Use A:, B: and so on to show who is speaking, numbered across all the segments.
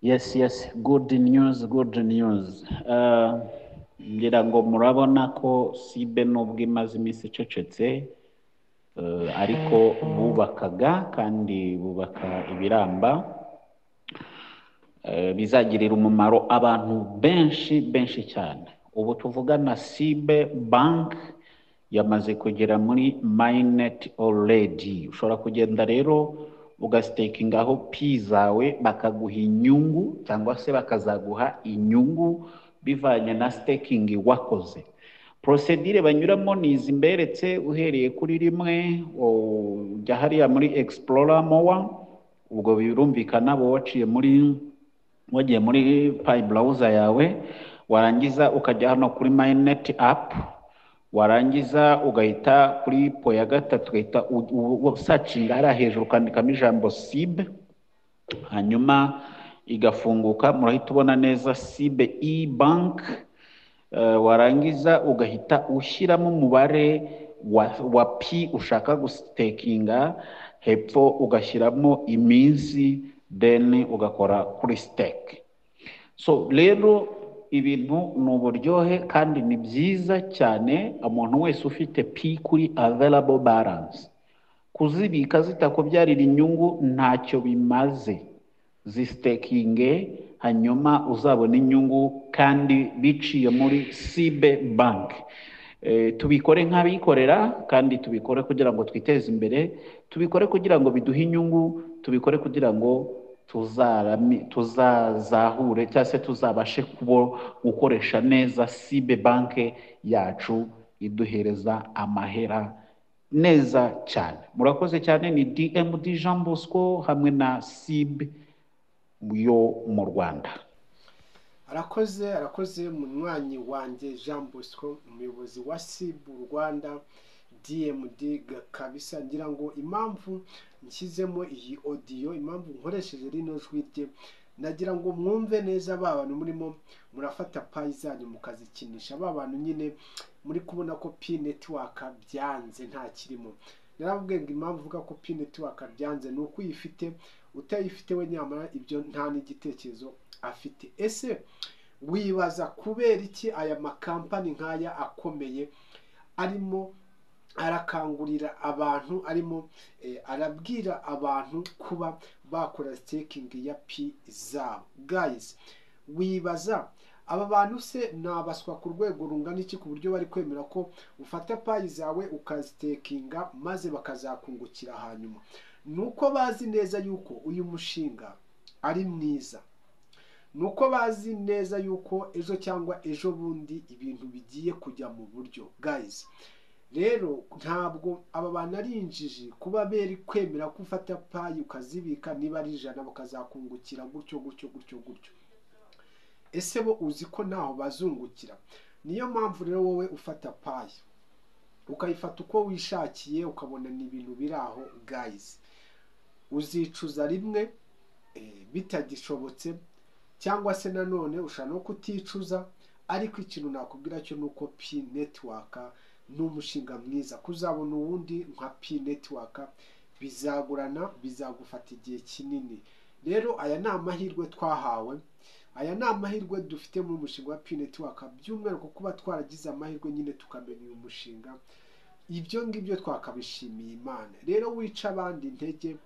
A: Yes, yes, good news, good news. Ngira ngo murabona ko sibe nubwo imaze iminsi icecetse, ariko bubakaga kandi bubaka ibiramba, bizagirira umumaro abantu benshi benshi cyane. Ubu tuvugana sibe bank yamaze kugera muri mainnet already. Ushobora kugenda rero ugasitakingaho pi zawe bakaguha inyungu cyangwa se bakazaguha inyungu bivanye na staking wakoze. Procedure banyuramo ni izi mberetse, uhereye kuri rimwe ujya hariya muri explorer more, ubwo birumvikana bo wagiye muri pi browser yawe, warangiza ukajya hano kuri mainnet app, warangiza ugahita kuri po ya gatatu ugahita usacinga hariya hejuru ukandikamo ijambo SIB, hanyuma igafunguka, murahita ubona neza SIB e-bank. Warangiza ugahita ushyiramo umubare wa pi ushaka gusitakinga, hepfo ugashyiramo iminsi, then ugakora kuri stake. So rero ibintu ni uburyohe kandi ni byiza cyane. Umuntu wese ufite pi kuri available balance, kuzibika zitakubyarira inyungu ntacyo bimaze. Zisitakinge hanyuma uzabona inyungu kandi biciye muri sibe bank. Tubikore nk'abikorera kandi tubikore kugira ngo twiteze imbere, tubikore kugira ngo biduhe inyungu, tubikore kugira ngo tuzazahure cyangwa se tuzabashe gukoresha neza sibe banke yacu iduhereza amahera neza cyane. Murakoze cyane. Ni DMD Jean Bosco hamwe na SIB yo mu Rwanda.
B: arakoze munywanyi wanjye Jean Bosco, umuyobozi wa SIB Rwanda DMD kabisa. ngira ngo impamvu nshyizemo iyi audio, impamvu nkoresheje rino jwi rye, nagira ngo mwumve neza ba bantu murimo murafata payi zanyu mukazikinisha, ba bantu nyine muri kubona ko pi network byanze nta kirimo. Narababwiye ngo impamvu uvuga ko pi network byanze ni uko uyifite, utayifite we nyamara ibyo nta n'igitekerezo afite. Ese wibaza kubera iki aya makampani nk'aya akomeye arimo arakangurira abantu, arimo arabwira abantu kuba bakora staking ya pi zabo? Guys, wibaza aba bantu se nabaswa ku rwego rungana iki ku buryo bari kwemera ko ufata payi zawe ukazitakinga maze bakazakungukira hanyuma? Nuko bazi neza yuko uyu mushinga ari mwiza, nuko bazi neza yuko ejo cyangwa ejo bundi ibintu bigiye kujya mu buryo. Guys, rero ntabwo aba bantu ari injiji kuba beri kwemera ko ufata payi ukazibika, niba ari 100 bakazakungukira gutyo gutyo gutyo gutyo. Ese bo uzi ko naho bazungukira? Niyo mpamvu rero wowe ufata payi ukayifata uko wishakiye ukabona ni ibintu biraho. Guys, uzicuza rimwe bitagishobotse, cyangwa se nanone ushaka no kuticuza. Ariko ikintu nakubwira cyo nuko pi network ni umushinga mwiza. Kuzabona uwundi nka pi network bizagurana, bizagufata igihe kinini. Rero aya ni amahirwe twahawe, aya ni amahirwe dufite mu mushinga wa pi network, by'umwihariko kuba twaragize amahirwe nyine tukamenya uyu mushinga. Ibyo ngibyo twakabishimiye Imana. Rero wica abandi intege,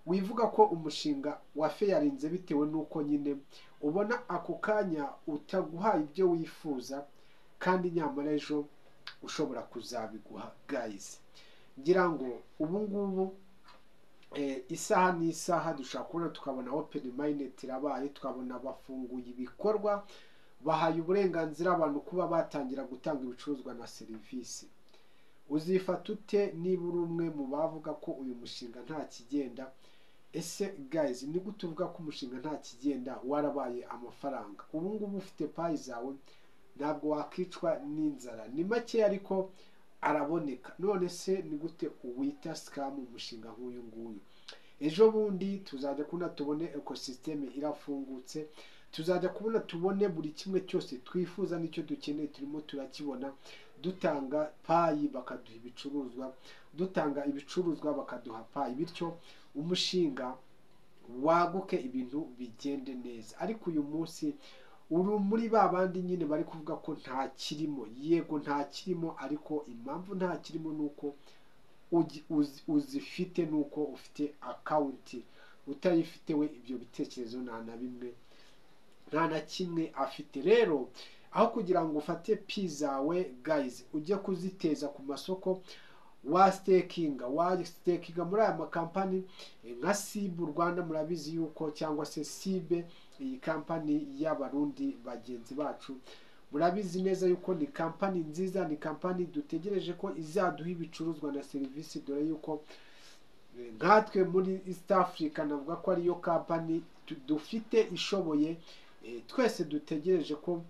B: wivuga ko umushinga wa feyarinze bitewe nuko nyine ubona ako kanya utaguhaye ibyo wifuza, kandi nyamara ejo ushobora kuzabiguha. Guys, ngira ngo ubu ngubu isaha n'isaha dushaka kubona tukabona open mainnet irabaye, tukabona bafunguye ibikorwa, bahaye uburenganzira abantu kuba batangira gutanga ibicuruzwa na serivisi. Uzifata ute niba uri umwe mu bavuga ko uyu mushinga nta kigenda? Ese guys, ni gute uvuga ko umushinga nta kigenda warabaye amafaranga? Ubu ngubu ufite payi zawe ntabwo wakicwa n'inzara, ni make ariko araboneka. None se ni gute uwita scam umushinga nk'uyu nguyu? Ejo bundi tuzajya kubona tubone ecosystem irafungutse, tuzajya kubona tubone buri kimwe cyose twifuza n'icyo dukeneye turimo turakibona. Dutanga payi bakaduha ibicuruzwa, dutanga ibicuruzwa bakaduha payi, bityo umushinga waguke ibintu bigende neza. Ariko uyu munsi uri muri ba bandi nyine bari kuvuga ko nta kirimo. Yego nta kirimo, ariko impamvu nta kirimo ni uko uzifite, ni uko ufite akawunti. Utayifite we ibyo bitekerezo nta na bimwe, nta na kimwe afite. Rero aho kugira ngo ufate pi zawe guys ujye kuziteza ku masoko, wastekinga muri aya makampani nka Sibu Rwanda. Murabizi yuko cyangwa se Sibe, iyi kampani y'abarundi bagenzi bacu, murabizi neza yuko ni kampani nziza, ni kampani dutegereje ko izaduha ibicuruzwa na serivisi, dore yuko nkatwe muri East Africa navuga ko ariyo kampani dufite ishoboye, twese dutegereje ko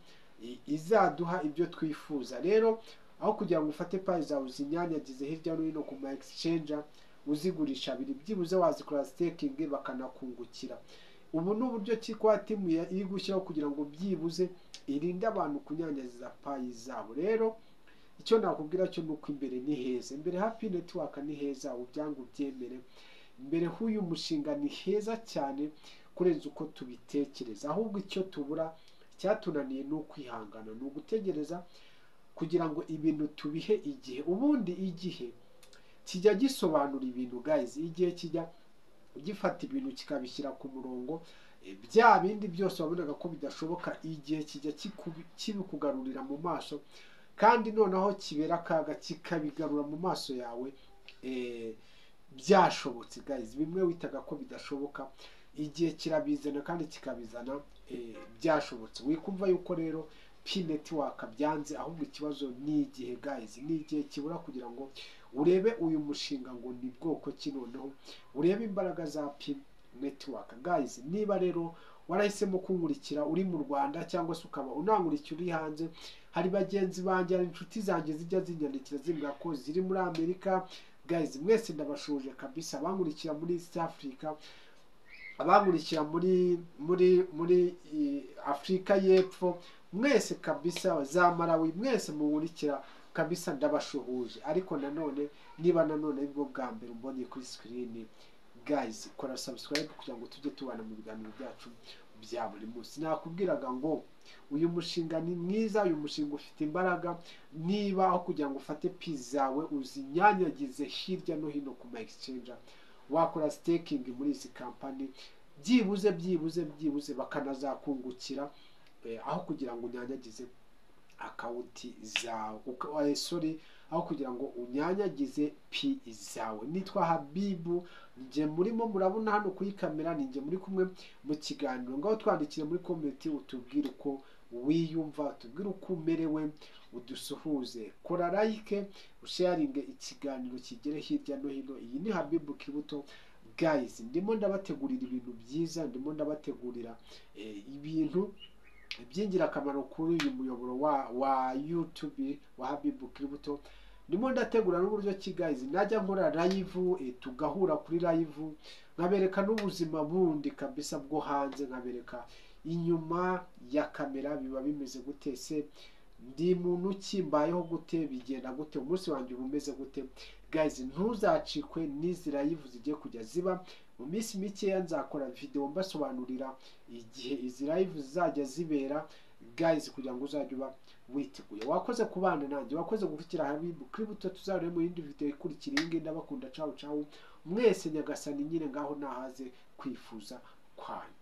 B: izaduha ibyo twifuza. Rero aho kugira ngo ufate payi zawe uzinyanyagize hirya no hino ku ma exchange uzigurisha abiri, byibuze wazikora staking bakanakungukira. Ubu ni uburyo ki kwa timu iri gushyiraho kugira ngo byibuze irinde abantu kunyanyagiza payi zabo. Rero icyo nakubwira cyo nuko imbere ni heza, imbere Happy Network ni heza, ubyanga ubyemere. Imbere h'uyu mushinga ni heza cyane kurenza uko tubitekereza. Ahubwo icyo tubura, cyatunaniye ni ukwihangana, ni ugutegereza kugira ngo ibintu tubihe igihe. Ubundi igihe kijya gisobanura ibintu guys, igihe kijya gifata ibintu kikabishyira ku murongo. Bya bindi byose wabonaga ko bidashoboka, igihe kijya kibikugarurira mu maso, kandi noneho kibera akaga kikabigarura mu maso yawe byashobotse guys. Bimwe witaga ko bidashoboka, igihe kirabizana kandi kikabizana byashobotse. Wikumva yuko rero Pi Network byanze, ahubwo ikibazo ni igihe guys, ni igihe kibura kugira ngo urebe uyu mushinga ngo ni bwoko ki, noneho urebe imbaraga za Pi Network guys. Niba rero warahisemo kunkurikira uri mu Rwanda, cyangwa se ukaba unankurikira uri hanze, hari bagenzi banjye, hari inshuti zanjye zijya zinyandikira zimbwira ko ziri muri Amerika guys. Mwese ndabashuje kabisa, abankurikira muri East Africa, abankurikira muri Afrika y'Epfo, mwese kabisa, za Malawi, mwese munkurikira kabisa, ndabashuhuje. Ariko nanone niba nanone aribwo bwa mbere umbonye kuri screen guys, kora subscribe kugira ngo tujye tubana mu biganiro byacu bya buri munsi. Nakubwiraga ngo uyu mushinga ni mwiza, uyu mushinga ufite imbaraga. Niba aho kugira ngo ufate pi zawe uzinyanyagize hirya no hino ku ma exchange, wakora staking muri izi kampani, byibuze bakanazakungukira, aho kugira ngo unyanyagize akawunti zawe, aho kugira ngo unyanyagize pi zawe. Nitwa Habibu, nje murimo murabona hano kuri kamera, ninjye muri kumwe mu kiganiro. Ngaho twandikire muri comment utubwire uko wiyumva, utubwire uko umerewe, udusuhuze. Kora like, usharinge ikiganiro kigere hirya no hino. Iyi ni Habibu Kibuto guys, ndimo ndabategurira ibintu byiza, ndimo ndabategurira ibintu by'ingirakamaro kuri uyu muyoboro wa YouTube wa Habibu Kibuto. Ndimo ndategura n'uburyo ki guys najya nkora live, tugahura kuri live, nkabereka n'ubuzima bundi kabisa bwo hanze, nkabereka inyuma ya kamera biba bimeze gute, se ndi muntu kimbayeho gute, bigenda gute, umunsi wanjye umeze gute guys. Ntuzacikwe n'izi live zigiye kujya ziba mu minsi mikeya. Nzakora video mbasobanurira igihe izi live zizajya zibera guys, kugira ngo uzajye uba witeguye. Wakoze kubana nanjye, wakoze gukurikira Habibu Kibuto. Tuzarebe mu yindi video ikurikira. Iyi ngiyi ndabakunda, ciao mwese. Nyagasani nyine ngaho nahaze kwifuza kwanyu.